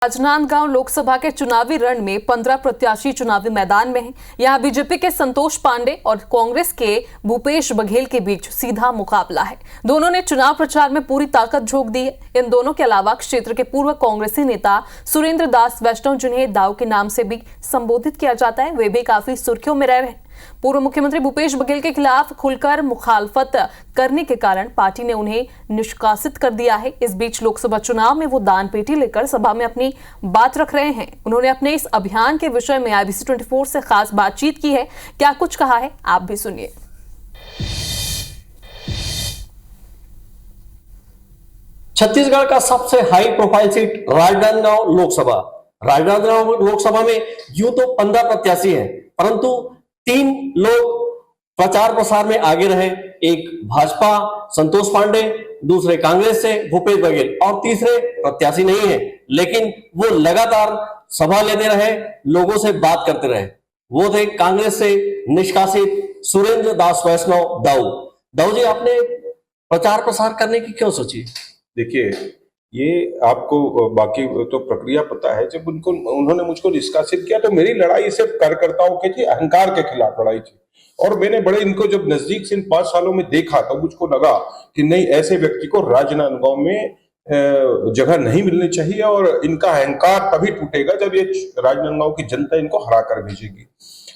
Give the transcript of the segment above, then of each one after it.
राजनांदगांव लोकसभा के चुनावी रण में 15 प्रत्याशी चुनावी मैदान में हैं। यहां बीजेपी के संतोष पांडे और कांग्रेस के भूपेश बघेल के बीच सीधा मुकाबला है। दोनों ने चुनाव प्रचार में पूरी ताकत झोंक दी है। इन दोनों के अलावा क्षेत्र के पूर्व कांग्रेसी नेता सुरेंद्र दास वैष्णव, जिन्हें दाऊ के नाम से भी संबोधित किया जाता है, वे भी काफी सुर्खियों में रह रहे हैं। पूर्व मुख्यमंत्री भूपेश बघेल के खिलाफ खुलकर मुखालफत करने के कारण पार्टी ने उन्हें निष्कासित कर दिया है। इस बीच लोकसभा चुनाव में वो दान पेटी लेकर सभा में अपनी बात रख रहे हैं। उन्होंने अपने इस अभियान के विषय में IBC 24 से खास बातचीत की है। क्या कुछ कहा है, आप भी सुनिए। छत्तीसगढ़ का सबसे high profile seat Rajnandgaon Lok Sabha. Rajnandgaon Lok Sabha में यूं तो 15 प्रत्याशी हैं, परंतु 3 लोग प्रचार प्रसार में आगे रहे। एक भाजपा संतोष पांडे, दूसरे कांग्रेस से भूपेश बघेल और तीसरे प्रत्याशी नहीं है, लेकिन वो लगातार सभा लेते रहे, लोगों से बात करते रहे। वो थे कांग्रेस से निष्कासित सुरेंद्र दास वैष्णव दाऊ। दाऊ जी, आपने प्रचार प्रसार करने की क्यों सोची? देखिए, ये आपको बाकी तो प्रक्रिया पता है। जब उन्होंने मुझको निष्कासित किया तो मेरी लड़ाई सिर्फ कार्यकर्ताओं के थी, अहंकार के खिलाफ लड़ाई थी। और मैंने बड़े इनको जब नजदीक से इन 5 सालों में देखा तो मुझको लगा कि नहीं, ऐसे व्यक्ति को राजनांदगांव में जगह नहीं मिलनी चाहिए और इनका अहंकार तभी टूटेगा जब ये राजनांदगांव की जनता इनको हरा कर भेजेगी।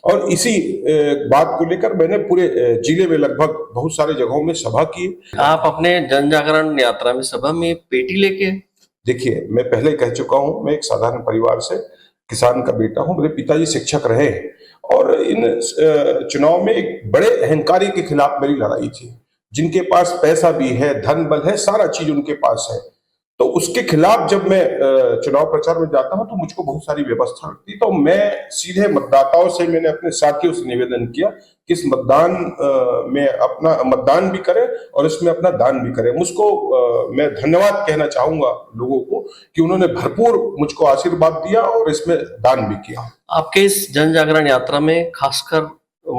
और इसी बात को लेकर मैंने पूरे जिले में लगभग बहुत सारे जगहों में सभा की। आप अपने जन जागरण यात्रा में सभा में पेटी लेके? देखिए, मैं पहले कह चुका हूं, मैं एक साधारण परिवार से किसान का बेटा हूं। मेरे पिताजी शिक्षक रहे और इन चुनाव में एक बड़े अहंकारी के खिलाफ मेरी लड़ाई थी, जिनके पास पैसा भी है, धन बल है, सारा चीज उनके पास है। तो उसके खिलाफ जब मैं चुनाव प्रचार में जाता हूं तो मुझको बहुत सारी व्यवस्था लगती। तो मैं सीधे मतदाताओं से, मैंने अपने साथियों से निवेदन किया कि इस मतदान में अपना मतदान भी करें और इसमें अपना दान भी करें। मुझको मैं धन्यवाद कहना चाहूंगा लोगों को कि उन्होंने भरपूर मुझको आशीर्वाद दिया और इसमें दान भी किया। आपके इस जन जागरण यात्रा में खासकर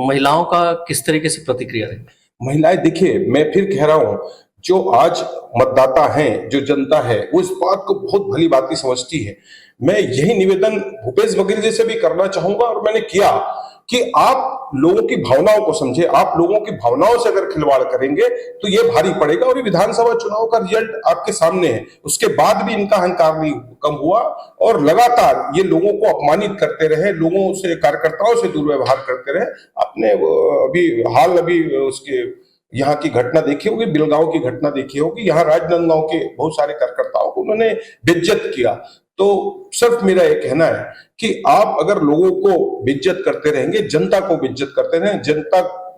महिलाओं का किस तरीके से प्रतिक्रिया रही? महिलाएं, देखिए, मैं फिर कह रहा हूं, जो आज मतदाता हैं, जो जनता है, वो इस बात को बहुत भली भांति समझती है। मैं यही निवेदन भूपेश बघेल जी से भी करना चाहूंगा और मैंने किया कि आप लोगों की भावनाओं को समझे। आप लोगों की भावनाओं से अगर खिलवाड़ करेंगे तो ये भारी पड़ेगा। और ये विधानसभा चुनाव का रिजल्ट आपके सामने है। उसके बाद भी इनका अहंकार नहीं कम हुआ और लगातार ये लोगों को अपमानित करते रहे, लोगों से, कार्यकर्ताओं से दुर्व्यवहार करते रहे। आपने अभी उसके यहाँ की घटना देखी होगी, बिलगांव की घटना देखी होगी। यहाँ राजनांदगांव के बहुत सारे कार्यकर्ताओं को उन्होंने बेइज्जत किया। तो सिर्फ मेरा ये कहना है कि आप अगर लोगों को बेइज्जत करते रहेंगे, जनता को बेइज्जत करते रहें,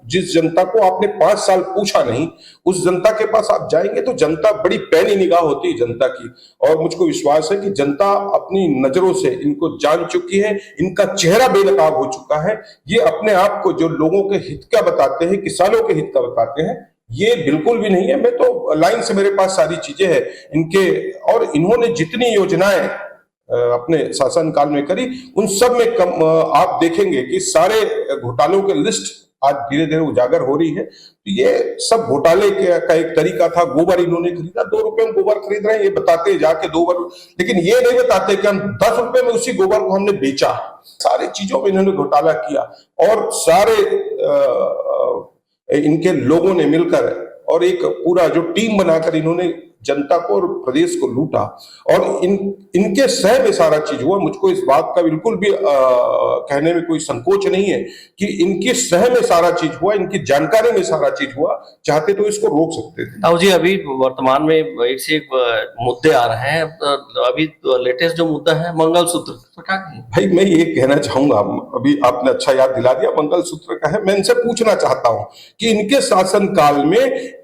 जिस जनता को आपने 5 साल पूछा नहीं, उस जनता के पास आप जाएंगे तो जनता बड़ी पैनी निगाह होती है जनता की। और मुझको विश्वास है कि जनता अपनी नजरों से इनको जान चुकी है, इनका चेहरा बेनकाब हो चुका है। ये अपने आप को जो लोगों के हित का बताते हैं, किसानों के हित का बताते हैं, ये बिल्कुल भी नहीं है। मैं तो लाइन से, मेरे पास सारी चीजें हैं इनके। और इन्होंने जितनी योजनाएं अपने शासनकाल में करी, उन सब में आप देखेंगे कि सारे घोटालों के लिस्ट आज धीरे धीरे उजागर हो रही है। तो ये सब घोटाले का एक तरीका था। गोबर इन्होंने खरीदा, 2 रुपए में गोबर खरीद रहे हैं, ये बताते हैं जाके 2 बार, लेकिन ये नहीं बताते कि हम 10 रुपए में उसी गोबर को हमने बेचा। सारी चीजों में इन्होंने घोटाला किया और सारे इनके लोगों ने मिलकर और एक पूरा जो टीम बनाकर इन्होंने जनता को और प्रदेश को लूटा। और इनके सह में सारा चीज हुआ। मुझको इस बात का बिल्कुल भी कहने में कोई संकोच नहीं है कि इनकी सह में सारा चीज हुआ, इनकी जानकारी में सारा चीज हुआ। चाहते तो इसको रोक सकते थे। दाऊ जी, अभी वर्तमान में एक से एक मुद्दे आ रहे हैं। अभी लेटेस्ट जो मुद्दा है मंगलसूत्र, तो क्या कहें? भाई, मैं ये कहना चाहूंगा, अभी आपने अच्छा याद दिला दिया, मंगलसूत्र का है। मैं इनसे पूछना चाहता हूं कि इनके शासनकाल में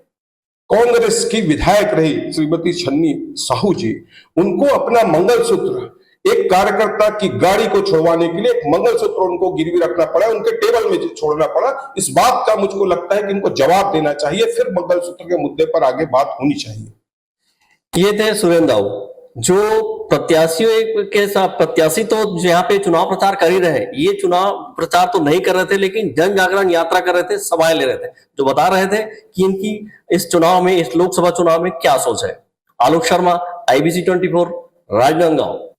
कांग्रेस की विधायक रही श्रीमती छन्नी साहू जी, उनको अपना मंगलसूत्र एक कार्यकर्ता की गाड़ी को छुड़वाने के लिए एक मंगलसूत्र उनको गिरवी रखना पड़ा, उनके टेबल में छोड़ना पड़ा। इस बात का मुझको लगता है कि इनको जवाब देना चाहिए, फिर मंगलसूत्र के मुद्दे पर आगे बात होनी चाहिए। ये थे सुरेंद्र दाऊ, जो प्रत्याशियों के साथ प्रत्याशी तो यहाँ पे चुनाव प्रचार कर ही रहे। ये चुनाव प्रचार तो नहीं कर रहे थे, लेकिन जन जागरण यात्रा कर रहे थे, सभाएं ले रहे थे, जो बता रहे थे कि इनकी इस चुनाव में, इस लोकसभा चुनाव में क्या सोच है। आलोक शर्मा, IBC 24, राजनांदगांव।